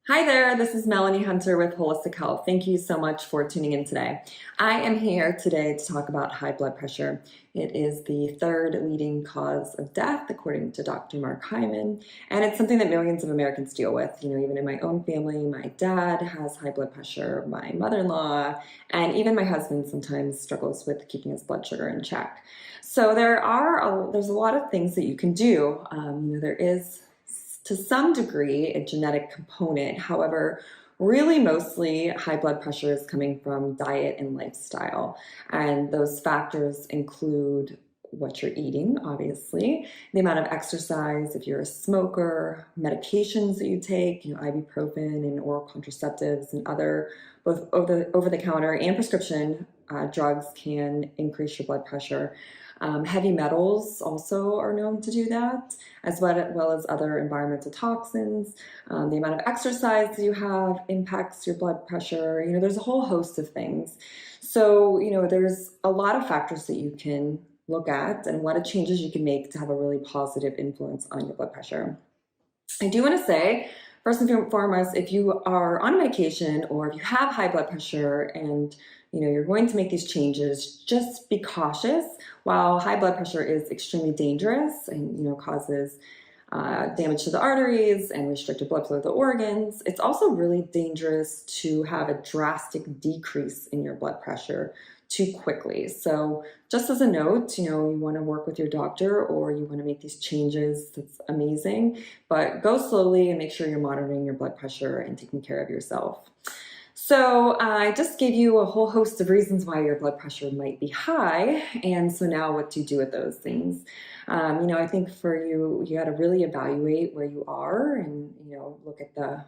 Hi there, this is Melanie Hunter with Holistic Health. Thank you so much for tuning in today. I am here today to talk about high blood pressure. It is the third leading cause of death, according to Dr. Mark Hyman, and it's something that millions of Americans deal with. Even in my own family, my dad has high blood pressure, my mother-in-law, and even my husband sometimes struggles with keeping his blood sugar in check. So there's a lot of things that you can do. There is to some degree a genetic component. However, really mostly high blood pressure is coming from diet and lifestyle. And those factors include what you're eating, obviously, the amount of exercise, if you're a smoker, medications that you take, ibuprofen and oral contraceptives and other both over-the-counter and prescription drugs can increase your blood pressure. Heavy metals also are known to do that, as well as other environmental toxins. The amount of exercise that you have impacts your blood pressure. There's a whole host of things. So, there's a lot of factors that you can look at and a lot of changes you can make to have a really positive influence on your blood pressure. I do want to say, first and foremost, if you are on medication or if you have high blood pressure and you're going to make these changes, just be cautious. While high blood pressure is extremely dangerous and causes damage to the arteries and restricted blood flow to the organs, it's also really dangerous to have a drastic decrease in your blood pressure too quickly. So just as a note, you want to work with your doctor or you want to make these changes, that's amazing, but go slowly and make sure you're monitoring your blood pressure and taking care of yourself. So I just gave you a whole host of reasons why your blood pressure might be high. And so now what do you do with those things? I think for you got to really evaluate where you are and, look at the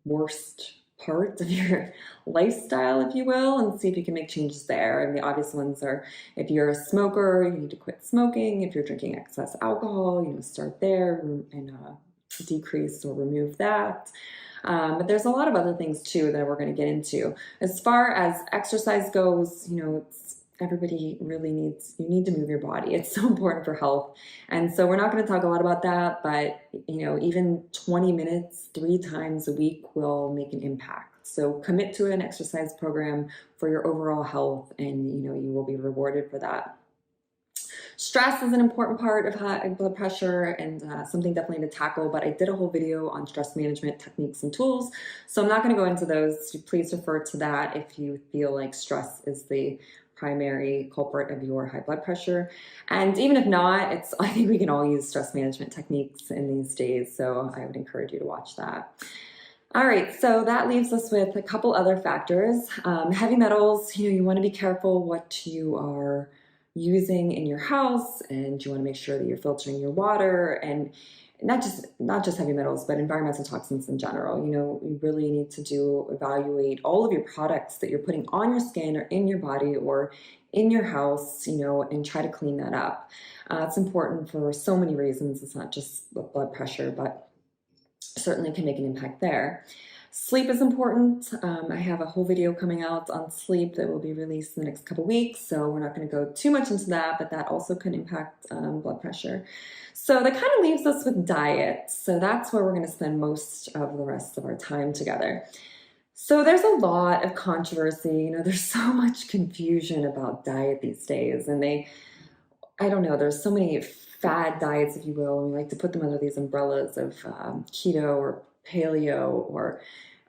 worst part of your lifestyle, if you will, and see if you can make changes there. And the obvious ones are, if you're a smoker, you need to quit smoking. If you're drinking excess alcohol, start there and decrease or remove that. But there's a lot of other things too that we're going to get into. As far as exercise goes, everybody really you need to move your body. It's so important for health. And so we're not going to talk a lot about that, but even 20 minutes, 3 times a week will make an impact. So commit to an exercise program for your overall health and you will be rewarded for that. Stress is an important part of high blood pressure and something definitely to tackle, but I did a whole video on stress management techniques and tools, so I'm not going to go into those. Please refer to that if you feel like stress is the primary culprit of your high blood pressure. And even if not, I think we can all use stress management techniques in these days, so I would encourage you to watch that. All right, so that leaves us with a couple other factors. Heavy metals, you want to be careful what you are using in your house, and you want to make sure that you're filtering your water, and not just heavy metals, but environmental toxins in general. You really need to evaluate all of your products that you're putting on your skin or in your body or in your house, and try to clean that up. It's important for so many reasons. It's not just blood pressure, but certainly can make an impact there. Sleep is important. I have a whole video coming out on sleep that will be released in the next couple weeks, so we're not going to go too much into that, but that also could impact blood pressure. So that kind of leaves us with diet. So that's where we're going to spend most of the rest of our time together. So there's a lot of controversy. There's so much confusion about diet these days, and I don't know, there's so many fad diets, if you will, and we like to put them under these umbrellas of keto or paleo or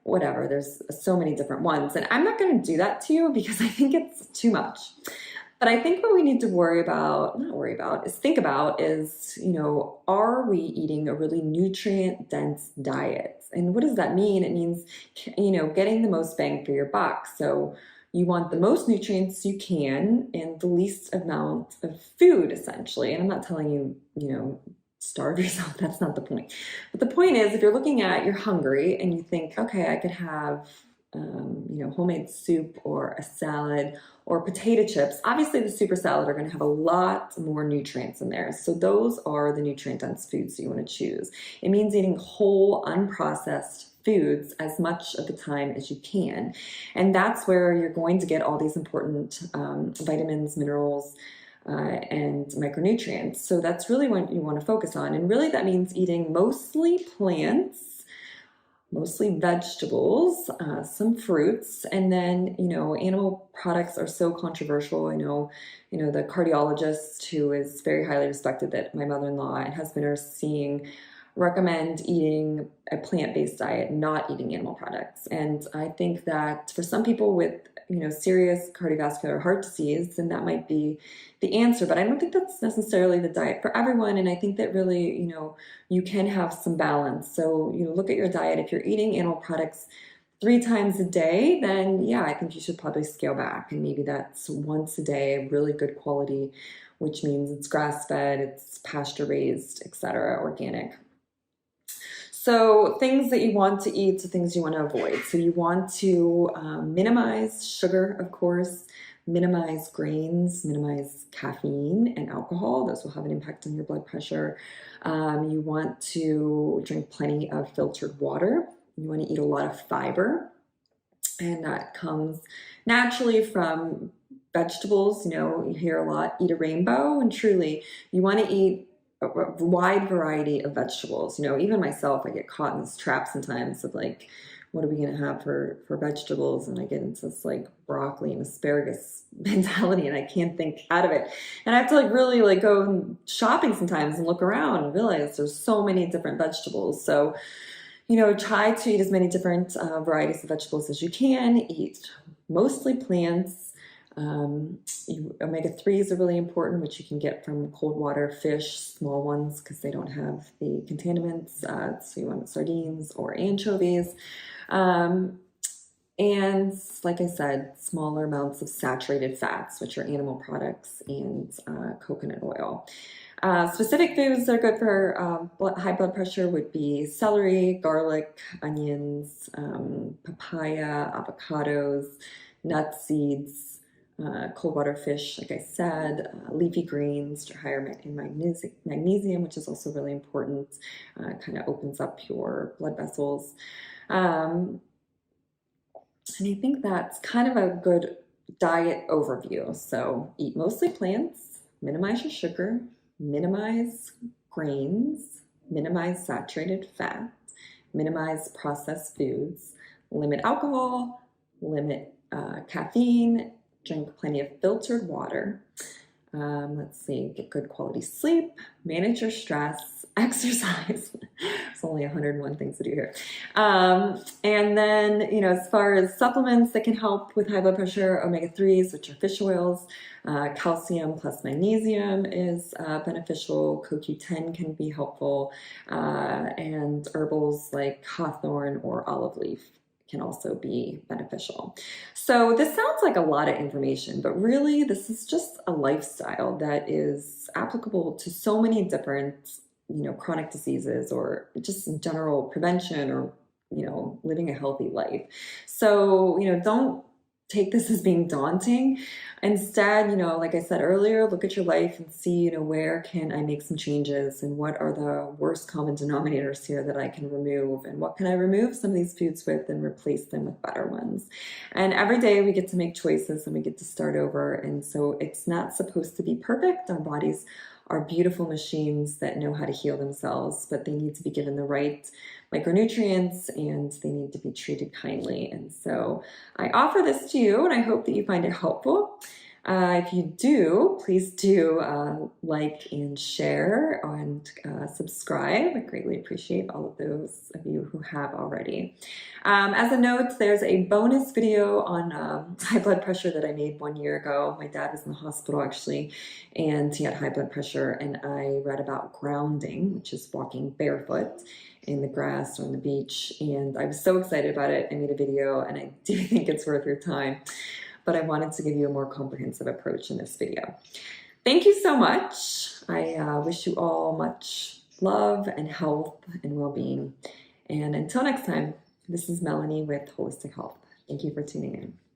whatever. There's so many different ones, and I'm not going to do that to you because I think it's too much. But I think what we need to think about is, are we eating a really nutrient-dense diet? And what does that mean? It means, getting the most bang for your buck. So you want the most nutrients you can in the least amount of food, essentially. And I'm not telling you, starve yourself. That's not the point. But the point is, if you're hungry and you think, okay, I could have, homemade soup or a salad or potato chips. Obviously, the soup or salad are going to have a lot more nutrients in there. So those are the nutrient-dense foods you want to choose. It means eating whole, unprocessed foods as much of the time as you can. And that's where you're going to get all these important vitamins, minerals, and micronutrients. So that's really what you want to focus on. And really that means eating mostly plants mostly vegetables, some fruits, and then, animal products are so controversial. I know, the cardiologist who is very highly respected that my mother-in-law and husband are seeing recommend eating a plant-based diet, not eating animal products. And I think that for some people with, serious cardiovascular heart disease, then that might be the answer. But I don't think that's necessarily the diet for everyone. And I think that really, you can have some balance. So, look at your diet. If you're eating animal products 3 times a day, then yeah, I think you should probably scale back. And maybe that's once a day, really good quality, which means it's grass-fed, it's pasture-raised, etc., organic. So things that you want to eat, so things you want to avoid. So you want to minimize sugar, of course, minimize grains, minimize caffeine and alcohol. Those will have an impact on your blood pressure. You want to drink plenty of filtered water. You want to eat a lot of fiber, and that comes naturally from vegetables. You hear a lot, eat a rainbow, and truly, you want to eat a wide variety of vegetables. Even myself, I get caught in this trap sometimes of like, what are we going to have for vegetables? And I get into this like broccoli and asparagus mentality, and I can't think out of it. And I have to like really like go shopping sometimes and look around and realize there's so many different vegetables. So, try to eat as many different varieties of vegetables as you can. Eat mostly plants. Omega-3s are really important, which you can get from cold water fish, small ones, because they don't have the contaminants. So you want sardines or anchovies. And like I said, smaller amounts of saturated fats, which are animal products, and coconut oil. Specific foods that are good for high blood pressure would be celery, garlic, onions, papaya, avocados, nuts, seeds, cold water fish, like I said, leafy greens, which are higher in magnesium, which is also really important, kind of opens up your blood vessels. And I think that's kind of a good diet overview. So eat mostly plants, minimize your sugar, minimize grains, minimize saturated fat, minimize processed foods, limit alcohol, limit caffeine, drink plenty of filtered water. Let's see, get good quality sleep, manage your stress, exercise. There's only 101 things to do here. And then, as far as supplements that can help with high blood pressure, omega-3s, which are fish oils, calcium plus magnesium is beneficial. CoQ10 can be helpful, and herbals like hawthorn or olive leaf can also be beneficial. So this sounds like a lot of information, but really this is just a lifestyle that is applicable to so many different, chronic diseases, or just general prevention, or, living a healthy life. So, don't take this as being daunting. Instead, like I said earlier, look at your life and see, where can I make some changes, and what are the worst common denominators here that I can remove, and what can I remove some of these foods with and replace them with better ones. And every day we get to make choices and we get to start over. And so it's not supposed to be perfect. Our bodies are beautiful machines that know how to heal themselves, but they need to be given the right micronutrients, and they need to be treated kindly. And so I offer this to you, and I hope that you find it helpful. If you do, please do like and share and subscribe. I greatly appreciate all of those of you who have already. As a note, there's a bonus video on high blood pressure that I made 1 year ago. My dad was in the hospital actually, and he had high blood pressure, and I read about grounding, which is walking barefoot in the grass or on the beach, and I was so excited about it. I made a video, and I do think it's worth your time. But I wanted to give you a more comprehensive approach in this video. Thank you so much. I wish you all much love and health and well-being. And until next time, this is Melanie with Holistic Health. Thank you for tuning in.